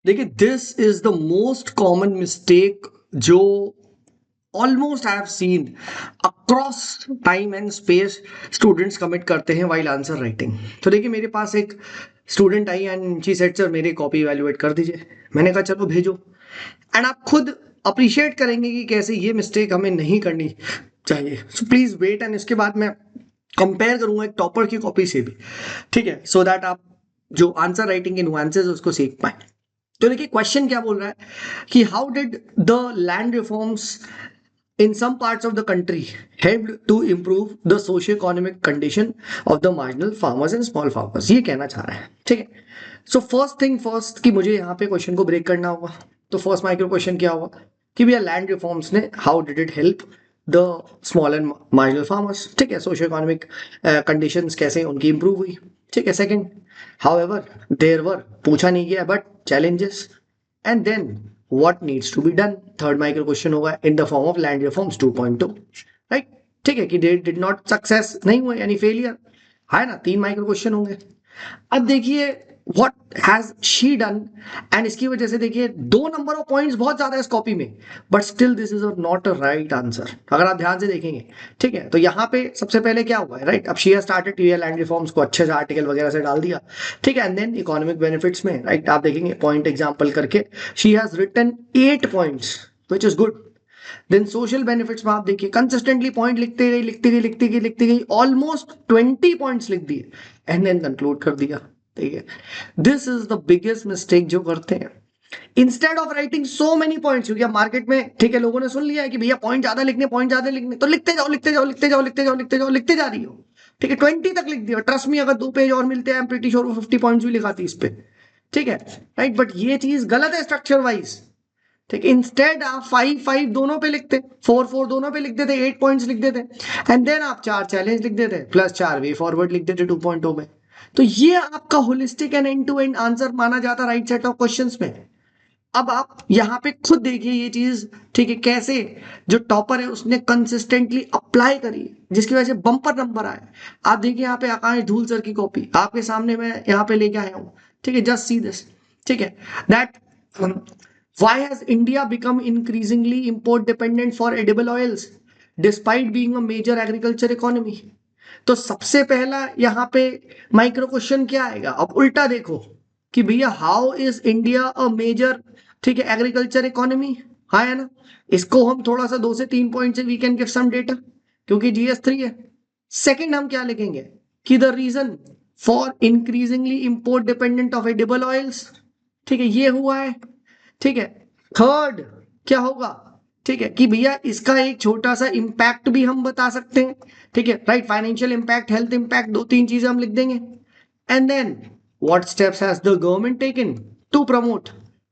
देखिए, this is the most common mistake जो almost I have seen across time and space students commit करते हैं while answer writing. तो देखिए, मेरे पास एक student I and she said, sir मेरी कॉपी इवैल्यूएट कर दीजिए। मैंने कहा चलो भेजो। एंड आप खुद अप्रिशिएट करेंगे कि कैसे ये मिस्टेक हमें नहीं करनी चाहिए। सो प्लीज वेट, एंड इसके बाद मैं कंपेयर करूंगा एक टॉपर की कॉपी से भी, ठीक है, सो दैट आप जो आंसर राइटिंग के नुआंसेस उसको सीख पाए। तो देखिए, क्वेश्चन क्या बोल रहा है कि how did the land reforms in some parts of the country helped to improve the socio-economic condition of the marginal farmers and small farmers, ये कहना चाह रहा है, ठीक है। सो फर्स्ट थिंग फर्स्ट कि मुझे यहाँ पे क्वेश्चन को ब्रेक करना होगा। तो फर्स्ट माइक्रो क्वेश्चन क्या होगा कि भैया लैंड रिफॉर्म्स ने how did it help the small and marginal farmers, ठीक है, सोशियो इकोनॉमिक कंडीशंस कैसे उनकी इंप्रूव हुई, ठीक है। सेकंड, हाउएवर देयर वर, पूछा नहीं गया but challenges, and then what needs to be done। Third micro question होगा in the form of land reforms 2.2, right, ठीक है, कि दे डिड नॉट सक्सेस नहीं हुए यानी फेलियर, है ना। तीन माइक्रो क्वेश्चन होंगे। अब देखिए what has she done, and इसकी वजह से देखिए दो नंबर ऑफ पॉइंट्स बहुत ज्यादा है इस कॉपी में, but still this is not a right answer अगर आप ध्यान से देखेंगे, ठीक है। तो यहाँ पे सबसे पहले क्या हुआ है, राइट, अब she has started to land reforms को अच्छे से आर्टिकल वगैरह से डाल दिया, ठीक है, एंड देन इकोनॉमिक बेनिफिट्स में, राइट, आप देखेंगे पॉइंट एग्जाम्पल करके she has written 8 points which is good. Then social benefits में आप देखिए कंसिस्टेंटली पॉइंट लिखते गई लिखती गई लिखती गई लिखती गई, ऑलमोस्ट 20 पॉइंट्स लिख दिए एंड देन कंक्लूड कर दिया, ठीक है। This is the biggest mistake जो करते हैं, instead of writing so many points, क्योंकि अब मार्केट में, ठीक है, लोगों ने सुन लिया है कि भैया पॉइंट ज्यादा लिखने, पॉइंट ज्यादा लिखने, तो लिखते जाओ लिखते जाओ लिखते जाओ लिखते जाओ लिखते जाओ लिखते जा रही हो, ठीक है, 20 तक लिख दिया। ट्रस्ट मी, अगर 2 पेज और मिलते हैं आई एम प्रीटी श्योर वो 50 पॉइंट्स भी लिखाती इस पे, ठीक है, राइट। बट ये चीज गलत है स्ट्रक्चर वाइज, ठीक है। इंस्टेड आप 5 5 दोनों पे लिखते, 4 4 दोनों पे लिख देते, 8 पॉइंट्स लिख देते, एंड देन आप 4 चैलेंज लिख देते प्लस 4 वे फॉरवर्ड लिख देते 2.0 में। तो ये आपका holistic and end to end answer माना जाता राइट सेट ऑफ क्वेश्चंस में। अब आप यहाँ पे खुद देखिए ये चीज, ठीक है, कैसे जो टॉपर है उसने कंसिस्टेंटली अप्लाई करी, जिसकी वजह से बम्पर नंबर आए। आप देखिए यहाँ पे आकाश धूल सर की कॉपी आपके सामने मैं यहाँ पे लेके आया हूँ, ठीक है, जस्ट सी दिस, ठीक है, that why has India become increasingly import dependent for edible oils despite being a major agriculture economy। तो सबसे पहला यहाँ पे माइक्रो क्वेश्चन क्या आएगा, अब उल्टा देखो कि भैया how is India a major, ठीक है, एग्रीकल्चर इकोनॉमी, हाँ है ना। इसको हम थोड़ा सा 2 से 3 पॉइंट से we can give some data, क्योंकि GS3 है। सेकंड हम क्या लिखेंगे कि the reason for increasingly import dependent of edible oils, ठीक है, ये हुआ है, ठीक है। थर्ड क्या होगा, ठीक है, कि भैया इसका एक छोटा सा इंपैक्ट भी हम बता सकते हैं, ठीक है, right, financial impact, health impact, 2 3 चीजें हम लिख देंगे। And then what steps has the government taken to promote,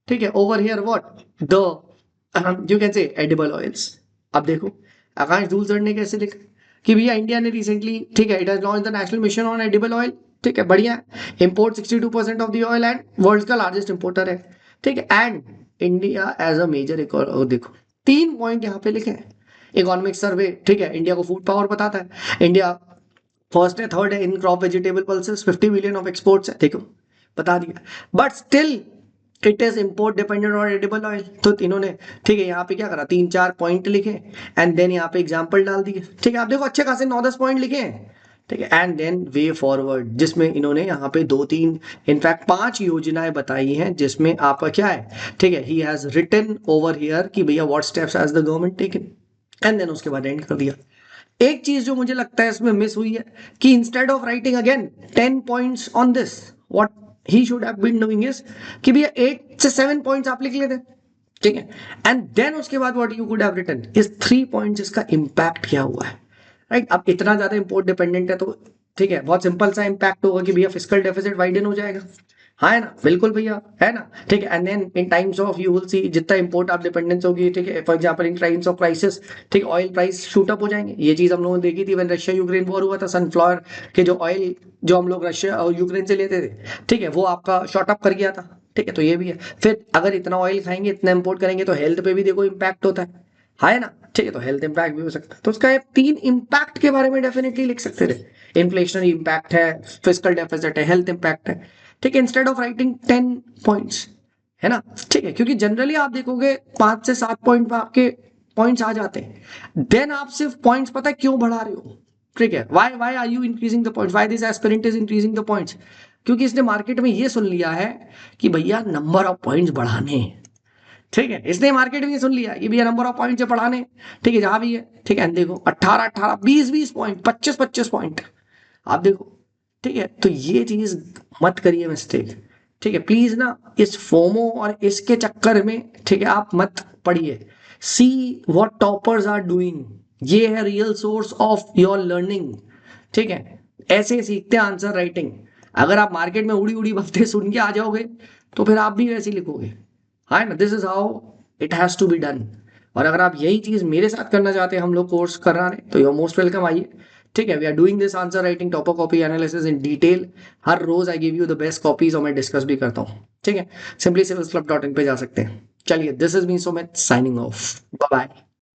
ठीक है, over here what the you can say edible oils. अब देखो आकाश धूल सर ने कैसे लिखा कि भैया इंडिया ने रिसेंटली, ठीक है, it has launch the national mission on edible oil, ठीक है, बढ़िया, import 62% of the oil and world का लार्जेस्ट इंपोर्टर है, ठीक है, and India as a major, देखो 3 पॉइंट यहाँ पे लिखे हैं। इकोनॉमिक सर्वे, ठीक है, इंडिया को फूड पावर बताता है, इंडिया फर्स्ट है, थर्ड है in crop vegetable pulses, 50 billion of exports है, देखो बता दिया। But still it is import dependent on edible oil. तो इन्होंने, ठीक है, यहाँ पे क्या करा, 3 4 पॉइंट लिखे एंड देन यहाँ पे एग्जाम्पल डाल दिए, ठीक है, आप देखो अच्छे खासे 9 10 पॉइंट लिखे हैं, ठीक है, एंड देन वे फॉरवर्ड, जिसमें इन्होंने यहाँ पे 2 3 इनफैक्ट 5 योजनाएं बताई हैं, जिसमें आपका क्या है, ठीक है, he has written over here कि भैया what steps has the government taken, and then उसके बाद एंड कर दिया। एक चीज जो मुझे लगता है इसमें मिस हुई है कि instead of writing again 10 points on this, what he should have been doing is कि भैया 8 से 7 पॉइंट्स आप लिख लेते, ठीक है, एंड देन उसके बाद what you could have written is 3 points, इसका इंपैक्ट क्या हुआ है, राइट। अब इतना ज्यादा इंपोर्ट डिपेंडेंट है तो, ठीक है, बहुत सिंपल सा इंपैक्ट होगा कि भैया फिस्कल डेफिसिट वाइडन हो जाएगा, हाँ है ना, बिल्कुल भैया, है ना, ठीक है। And then in times of you will see जितना इंपोर्ट आप डिपेंडेंस होगी, ठीक है, for example in times of crisis, ठीक, ऑयल प्राइस शूट अप हो जाएंगे। ये चीज हम लोगों ने देखी थी व्हेन रशिया यूक्रेन वॉर हुआ था, सनफ्लावर के जो ऑयल जो हम लोग रशिया और यूक्रेन से लेते थे, ठीक है, वो आपका शॉर्ट अप कर गया था, ठीक है। तो ये भी है, फिर अगर इतना ऑयल खाएंगे, इतना इंपोर्ट करेंगे तो हेल्थ पे भी देखो इम्पैक्ट होता है ना, ठीक है, तो हेल्थ इंपैक्ट भी हो सकता है। तो उसका 3 इम्पैक्ट के बारे में डेफिनेटली लिख सकते थे, इन्फ्लेशनरी इम्पैक्ट है, फिस्कल डेफिसिट है, हेल्थ इम्पैक्ट है, ठीक है, इंस्टेड ऑफ राइटिंग 10 पॉइंट्स, है ना, ठीक है, क्योंकि जनरली आप देखोगे 5 से 7 पॉइंट पर आपके पॉइंट्स आ जाते हैं, देन आप सिर्फ पॉइंट्स पता है क्यों बढ़ा रहे हो, ठीक है, why are you increasing the points, why this aspirant is increasing the points, क्योंकि इसने मार्केट में ये सुन लिया है कि भैया नंबर ऑफ पॉइंट्स बढ़ाने हैं, ठीक है, इसने मार्केट में ये सुन लिया कि भैया नंबर ऑफ पॉइंट्स बढ़ाने, ठीक है, जहां भी है, ठीक है, देखो 18 20 पॉइंट 25 पॉइंट आप देखो, ठीक है, तो ये चीज मत करिए मिस्टेक, ठीक है, प्लीज ना इस फोमो और इसके चक्कर में, ठीक है, आप मत पढ़िए, see what toppers are doing, ये है real source of your learning, ठीक है, ऐसे सीखते हैं आंसर राइटिंग, अगर आप मार्केट में उड़ी उड़ी बातें सुन के आ जाओगे तो फिर आप भी वैसे ही लिखोगे, हाँ ना, this is how it has to be done, और अगर आप यही चीज मेरे साथ करना चाहते हैं, हम लोग कोर्स कर रहे हैं, तो यू मोस्ट वेलकम, आइए, ठीक है, we are doing this answer writing topper copy analysis in detail, हर रोज I give you the best copies और मैं डिस्कस भी करता हूँ, ठीक है, सिंपली सिविल्स क्लब.in पे जा सकते हैं, चलिए, this is me Sumit signing off, bye bye.